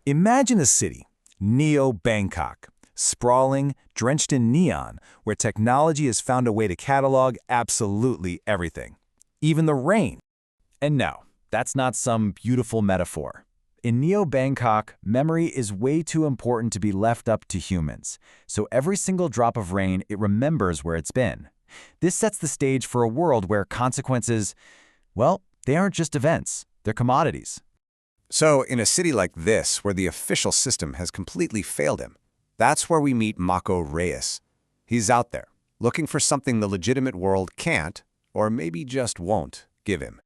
Imagine a city, Neo-Bangkok, sprawling, drenched in neon, where technology has found a way to catalog absolutely everything, even the rain. And no, that's not some beautiful metaphor. In Neo-Bangkok, memory is way too important to be left up to humans, so every single drop of rain, it remembers where it's been. This sets the stage for a world where consequences, well, they aren't just events, they're commodities. So, in a city like this, where the official system has completely failed him, that's where we meet Mako Reyes. He's out there, looking for something the legitimate world can't, or maybe just won't, give him.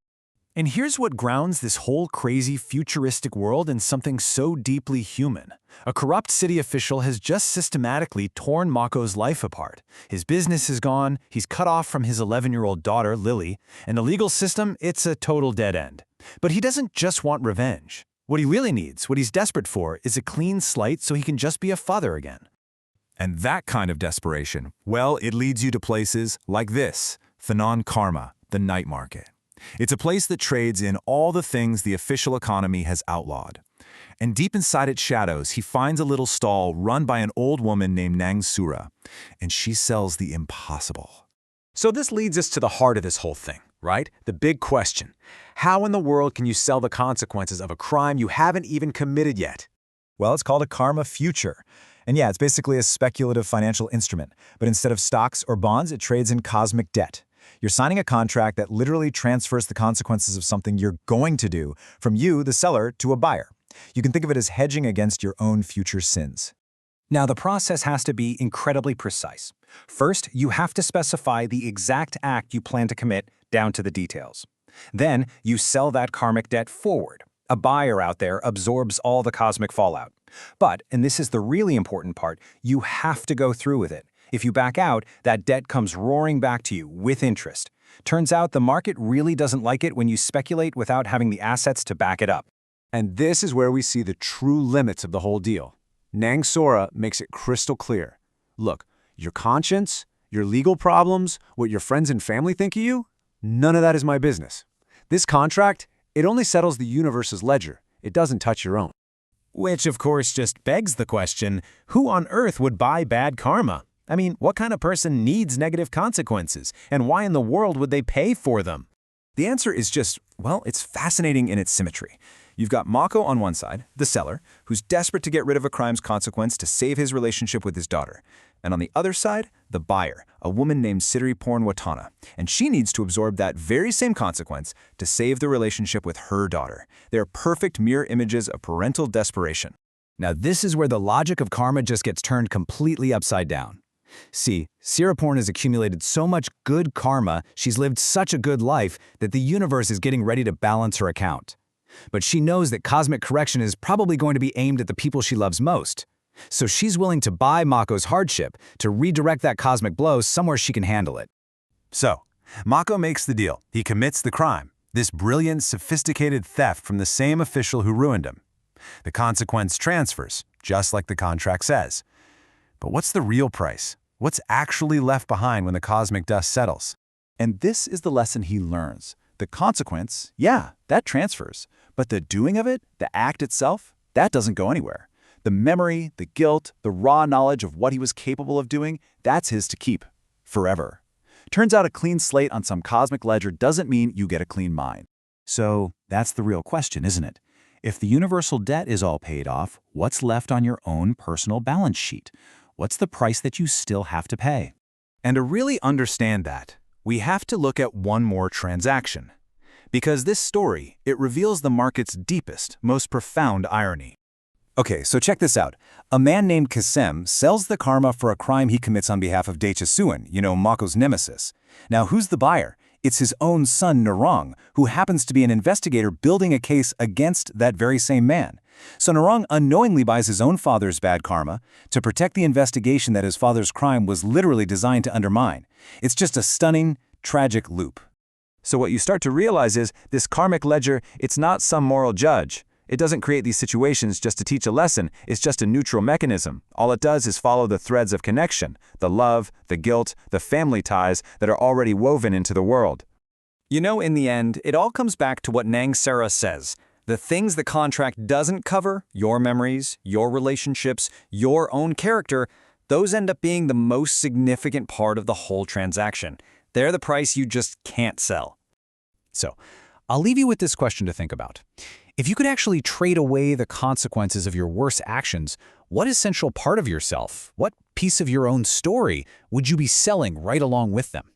And here's what grounds this whole crazy futuristic world in something so deeply human. A corrupt city official has just systematically torn Mako's life apart. His business is gone, he's cut off from his 11-year-old daughter, Lily, and the legal system, it's a total dead end. But he doesn't just want revenge. What he really needs, what he's desperate for, is a clean slate so he can just be a father again. And that kind of desperation, well, it leads you to places like this, Phenon Karma, the night market. It's a place that trades in all the things the official economy has outlawed. And deep inside its shadows, he finds a little stall run by an old woman named Nang Sura, and she sells the impossible. So this leads us to the heart of this whole thing, right? The big question. How in the world can you sell the consequences of a crime you haven't even committed yet? Well, it's called a karma future. And yeah, it's basically a speculative financial instrument, but instead of stocks or bonds, it trades in cosmic debt. You're signing a contract that literally transfers the consequences of something you're going to do from you, the seller, to a buyer. You can think of it as hedging against your own future sins. Now, the process has to be incredibly precise. First, you have to specify the exact act you plan to commit down to the details. Then, you sell that karmic debt forward. A buyer out there absorbs all the cosmic fallout. But, and this is the really important part, you have to go through with it. If you back out, that debt comes roaring back to you with interest. Turns out the market really doesn't like it when you speculate without having the assets to back it up. And this is where we see the true limits of the whole deal. Nang Sura makes it crystal clear. Look, your conscience, your legal problems, what your friends and family think of you, none of that is my business. This contract, it only settles the universe's ledger. It doesn't touch your own. Which, of course, just begs the question, who on earth would buy bad karma? I mean, what kind of person needs negative consequences, and why in the world would they pay for them? The answer is just, well, it's fascinating in its symmetry. You've got Mako on one side, the seller, who's desperate to get rid of a crime's consequence to save his relationship with his daughter. And on the other side, the buyer, a woman named Siriporn Wattana, and she needs to absorb that very same consequence to save the relationship with her daughter. They're perfect mirror images of parental desperation. Now, this is where the logic of karma just gets turned completely upside down. See, Siriporn has accumulated so much good karma, she's lived such a good life, that the universe is getting ready to balance her account. But she knows that cosmic correction is probably going to be aimed at the people she loves most. So she's willing to buy Mako's hardship to redirect that cosmic blow somewhere she can handle it. So, Mako makes the deal. He commits the crime, this brilliant, sophisticated theft from the same official who ruined him. The consequence transfers, just like the contract says. But what's the real price? What's actually left behind when the cosmic dust settles? And this is the lesson he learns. The consequence, yeah, that transfers. But the doing of it, the act itself, that doesn't go anywhere. The memory, the guilt, the raw knowledge of what he was capable of doing, that's his to keep. Forever. Turns out a clean slate on some cosmic ledger doesn't mean you get a clean mind. So that's the real question, isn't it? If the universal debt is all paid off, what's left on your own personal balance sheet? What's the price that you still have to pay? And to really understand that, we have to look at one more transaction. Because this story, it reveals the market's deepest, most profound irony. Okay, so check this out. A man named Kasem sells the karma for a crime he commits on behalf of Decha Suwan, Mako's nemesis. Now, who's the buyer? It's his own son, Narong, who happens to be an investigator building a case against that very same man. So Narong unknowingly buys his own father's bad karma to protect the investigation that his father's crime was literally designed to undermine. It's just a stunning, tragic loop. So what you start to realize is this karmic ledger, it's not some moral judge. It doesn't create these situations just to teach a lesson. It's just a neutral mechanism. All it does is follow the threads of connection, the love, the guilt, the family ties that are already woven into the world. In the end, it all comes back to what Nang Sura says. The things the contract doesn't cover, your memories, your relationships, your own character, those end up being the most significant part of the whole transaction. They're the price you just can't sell. So, I'll leave you with this question to think about. If you could actually trade away the consequences of your worst actions, what essential part of yourself, what piece of your own story would you be selling right along with them?